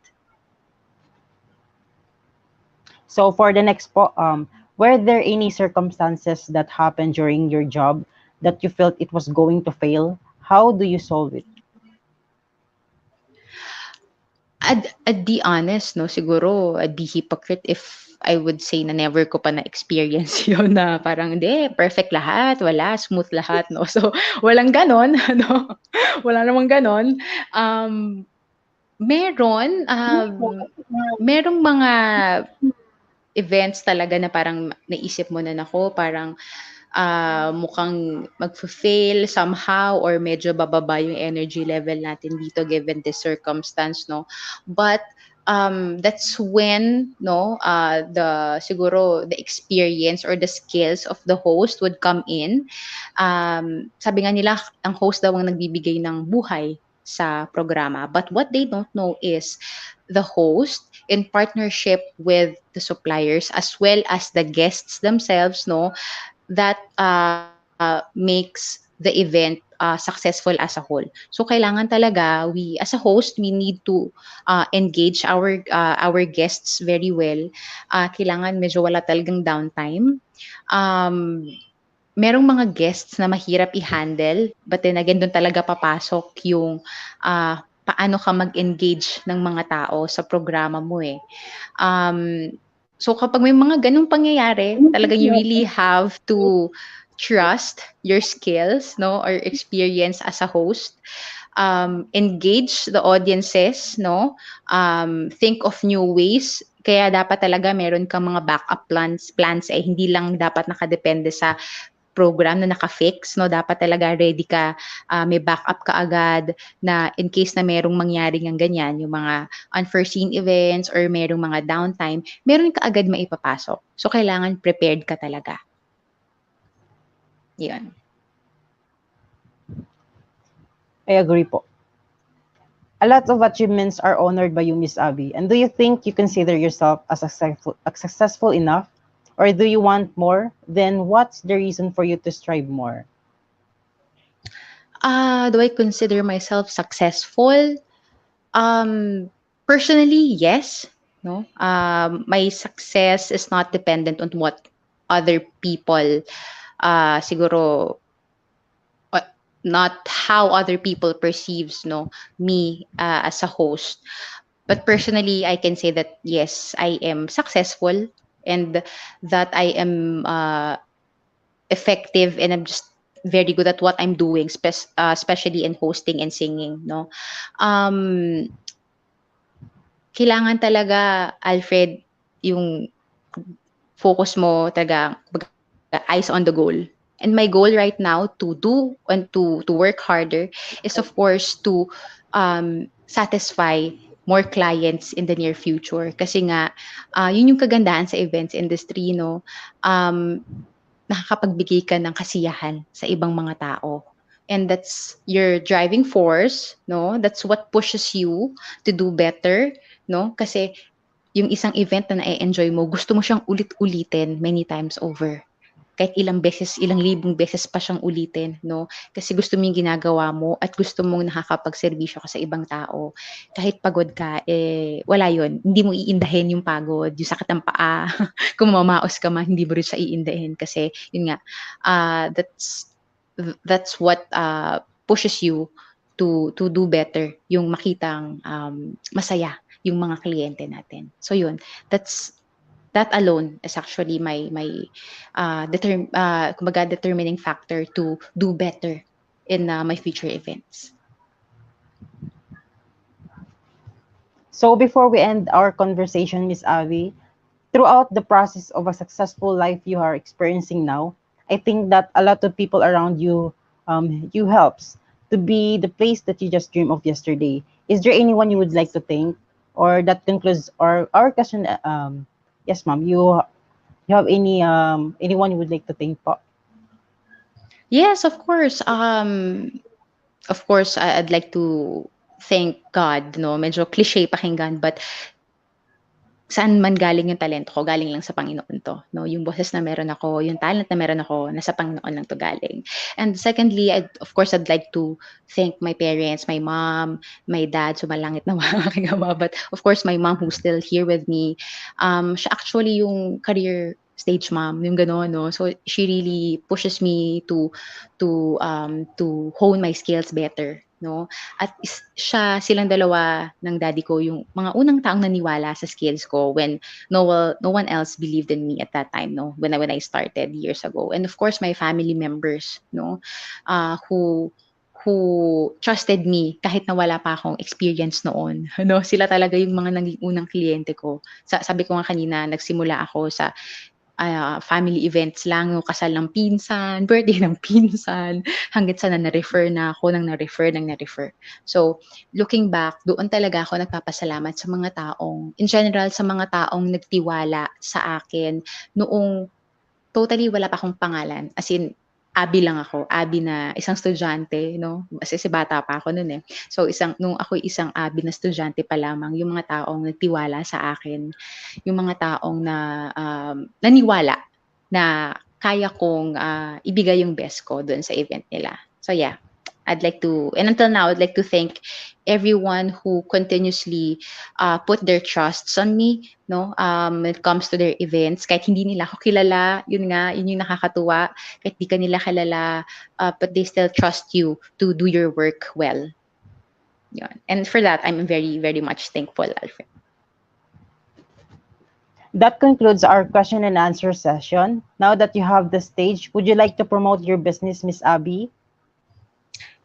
So for the next were there any circumstances that happened during your job that you felt it was going to fail? How do you solve it? I'd be honest, no, siguro I'd be hypocrite if I would say na never ko pa na-experience yun na parang hindi, perfect lahat, wala, smooth lahat, no. So, walang gano'n, no, wala namang gano'n. Um, meron, merong mga events talaga na parang naisip mo na, "Naku, parang mukhang magfa-fail somehow or medyo bababa yung energy level natin dito given this circumstance, no? But that's when no the siguro the experience or the skills of the host would come in. Sabi nga nila ang host daw ang nagbibigay ng buhay sa programa, but what they don't know is the host in partnership with the suppliers as well as the guests themselves, no, that makes the event successful as a whole. So kailangan talaga we as a host we need to engage our guests very well. Kailangan medyo wala talagang downtime. Merong mga guests na mahirap i-handle, but then again doon talaga papasok yung paano ka mag-engage ng mga tao sa programa mo Um, so kapag may mga ganong pangyayari, talagang you really have to trust your skills, no, or experience as a host. Engage the audiences, no. Think of new ways. Kaya dapat talaga meron kang mga backup plans hindi lang dapat nakadepende sa program na naka-fix, no, dapat talaga ready ka, may backup ka agad na in case na merong mangyari ngang ganyan, yung mga unforeseen events or merong mga downtime, meron ka agad maipapasok. So, kailangan prepared ka talaga. Yun. I agree po. A lot of achievements are honored by you, Miss Abby. And do you think you consider yourself as successful enough? Or do you want more? Then what's the reason for you to strive more? Do I consider myself successful? Um, Personally, yes. No, my success is not dependent on what other people, siguro, uh, not how other people perceives, no, me as a host. But personally, I can say that yes, I am successful, and that I am effective, and I'm just very good at what I'm doing, especially in hosting and singing. No, um, kailangan talaga, Alfred, yung focus mo talaga, kumbaga, eyes on the goal. And my goal right now to do and to work harder is of course to satisfy more clients in the near future. Kasi nga, yun yung kagandahan sa events industry, no? Um, Nakakapagbigay ka ng kasiyahan sa ibang mga tao. And that's your driving force, no? That's what pushes you to do better, no? Kasi yung isang event na na-enjoy mo, gusto mo siyang ulit-ulitin many times over. Kahit ilang beses, ilang libong beses pa siyang ulitin, no? Kasi gusto mo yung ginagawa mo at gusto mong nakakapagserbisyo ka sa ibang tao. Kahit pagod ka, wala yun. Hindi mo iindahin yung pagod, yung sakit ng paa. Kung mamaos ka man, hindi mo rin siya iindahin. Kasi, yun nga, uh, that's, that's what pushes you to do better, yung makitang masaya yung mga kliyente natin. So yun, that alone is actually kumbaga determining factor to do better in my future events. So before we end our conversation, Miss Avi, throughout the process of a successful life you are experiencing now, I think that a lot of people around you, you helps to be the place that you just dreamed of yesterday. Is there anyone you would like to thank, or that concludes our question? Yes, ma'am. You have anyone you would like to thank po? Yes, of course. I'd like to thank God, no? Medyo cliche pakinggan, but saan man galing yung talento ko, galing lang sa Panginoon 'to, 'no? Yung boses na meron ako, yung talent na meron ako, nasa Panginoon lang 'to galing. And secondly, I'd like to thank my parents, my mom, my dad, sumalangit na ang aking ama, but of course my mom who's still here with me. Siya actually yung career stage mom, yung gano'n, 'no? So she really pushes me to hone my skills better, 'no? At silang dalawa ng daddy ko yung mga unang taong naniwala sa skills ko when no one else believed in me at that time, no, when I started years ago. And of course my family members, no, who trusted me kahit na wala pa akong experience noon, no, sila talaga yung mga naging unang kliyente ko. Sabi ko nga kanina, nagsimula ako sa family events lang, yung kasal ng pinsan, birthday ng pinsan, hangga't sa na-refer na ako ng na-refer. So, looking back, doon talaga ako nagpapasalamat sa mga taong, in general, sa mga taong nagtiwala sa akin noong totally wala pa akong pangalan. As in, Abi lang ako. Abi na isang estudyante, no? Kasi bata pa ako noon eh. So, nung ako isang Abi na estudyante pa lamang, yung mga taong nagtiwala sa akin, yung mga taong naniwala na kaya kong ibigay yung best ko doon sa event nila. So yeah, and until now, I'd like to thank everyone who continuously put their trusts on me, no? When it comes to their events, kahit hindi nila ako kilala, yun yung nakakatuwa, kahit di ka nila kilala, but they still trust you to do your work well. Yun. And for that, I'm very, very much thankful, Alfred. That concludes our question and answer session. Now that you have the stage, would you like to promote your business, Miss Abby?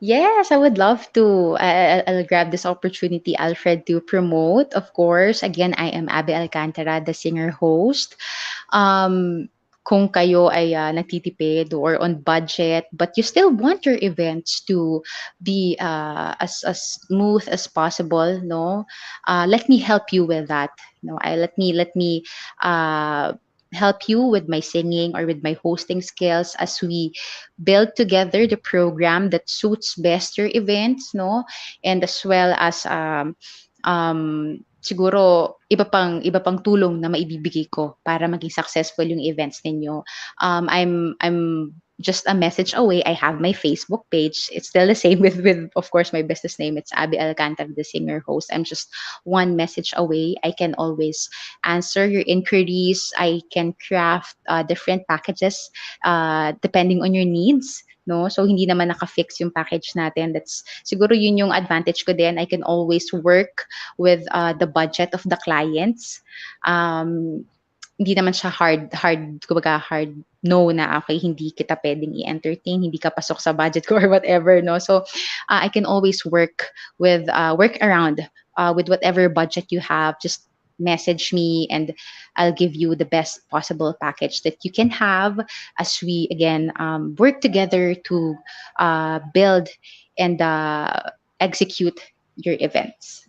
Yes, I would love to. I'll grab this opportunity, Alfred, to promote. Of course, again, I am Abby Alcantara, the singer host. Um, kung kayo ay nagtitipid or on budget, but you still want your events to be as smooth as possible, no? Let me help you with that. No, let me uh, help you with my singing or with my hosting skills as we build together the program that suits best your events, no? And as well as siguro iba pang tulong na maibibigay ko para maging successful yung events ninyo. I'm just a message away. I have my Facebook page. It's still the same with of course my business name. It's Abby Alcantara, the singer host. I'm just one message away. I can always answer your inquiries. I can craft different packages depending on your needs. No, so hindi naman naka-fix yung package natin. That's siguro yun yung advantage ko din. I can always work with the budget of the clients. Um, hindi naman siya kumbaga hard no na okay, hindi kita pwedeng i-entertain, hindi ka pasok sa budget ko or whatever, no? So, I can always work around with whatever budget you have. Just message me and I'll give you the best possible package that you can have as we again work together to build and execute your events.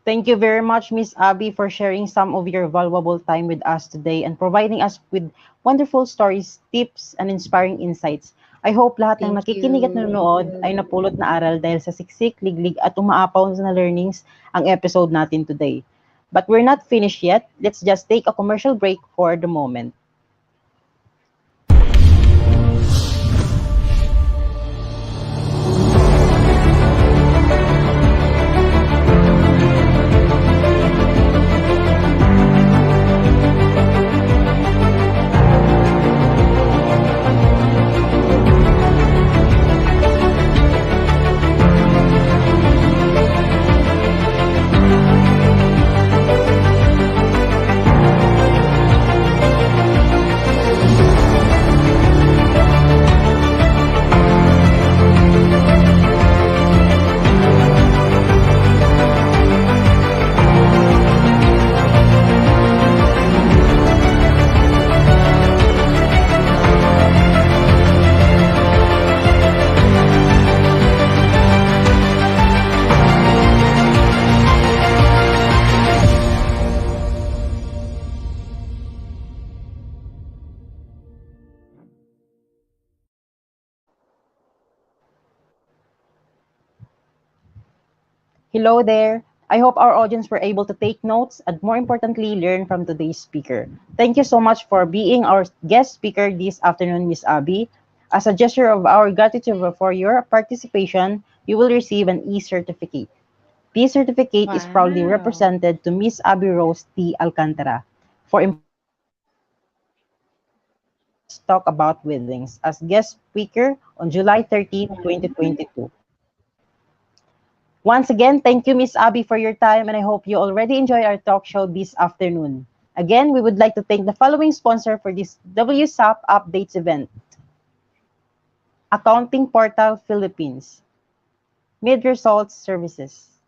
Thank you very much, Miss Abby, for sharing some of your valuable time with us today and providing us with wonderful stories, tips, and inspiring insights. I hope lahat ng Thank nakikinig at you. nanonood ay napulot na aral dahil sa siksik, liglig at umaapaw na learnings ang episode natin today. But we're not finished yet. Let's just take a commercial break for the moment. Hello there. I hope our audience were able to take notes and more importantly, learn from today's speaker. Thank you so much for being our guest speaker this afternoon, Miss Abby. As a gesture of our gratitude for your participation, you will receive an e-certificate. This certificate is proudly Wow. represented to Miss Abby Rose T. Alcantara for Let's Talk About Weddings as guest speaker on July 13, 2022. Once again, thank you, Miss Abby, for your time, and I hope you already enjoy our talk show this afternoon. Again, we would like to thank the following sponsor for this WSAP Updates event: Accounting Portal Philippines, Mid Results Services,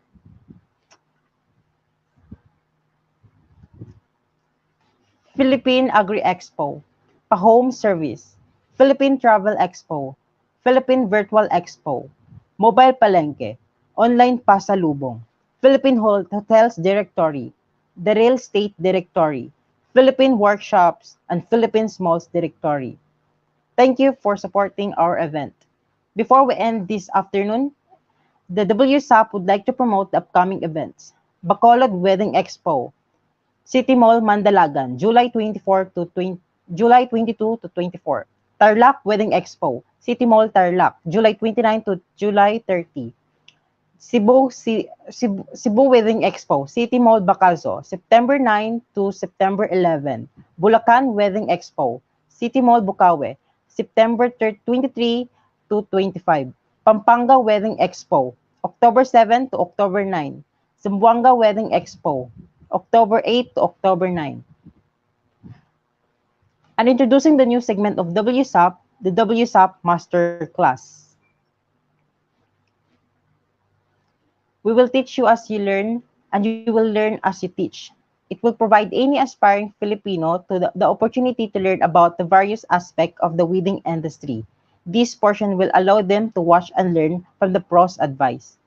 Philippine Agri Expo, Pa-Home Service, Philippine Travel Expo, Philippine Virtual Expo, Mobile Palengke, Online Pasalubong, Philippine Hotels Directory, the Real Estate Directory, Philippine Workshops, and Philippine Malls Directory. Thank you for supporting our event. Before we end this afternoon, the WSAP would like to promote the upcoming events: Bacolod Wedding Expo, City Mall Mandalagan, July 22 to 24. Tarlac Wedding Expo, City Mall Tarlac, July 29 to July 30. Cebu Wedding Expo, City Mall Bacalzo, September 9 to September 11. Bulacan Wedding Expo, City Mall Bukawe, September 23 to 25. Pampanga Wedding Expo, October 7 to October 9. Zamboanga Wedding Expo, October 8 to October 9. And introducing the new segment of WSAP, the WSAP Master Class. We will teach you as you learn, and you will learn as you teach. It will provide any aspiring Filipino to the opportunity to learn about the various aspects of the wedding industry. This portion will allow them to watch and learn from the pros' advice.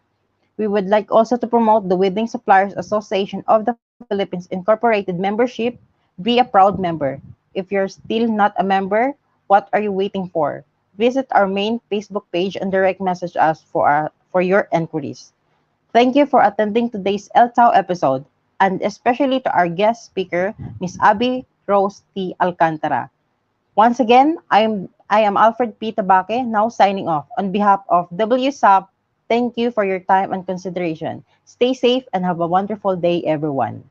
We would like also to promote the Wedding Suppliers Association of the Philippines Incorporated membership. Be a proud member. If you're still not a member, what are you waiting for? Visit our main Facebook page and direct message us for your inquiries. Thank you for attending today's LTAO episode, and especially to our guest speaker, Miss Abby Rose T. Alcantara. Once again, I am Alfred P. Tabaque, now signing off. On behalf of WSAP, thank you for your time and consideration. Stay safe and have a wonderful day, everyone.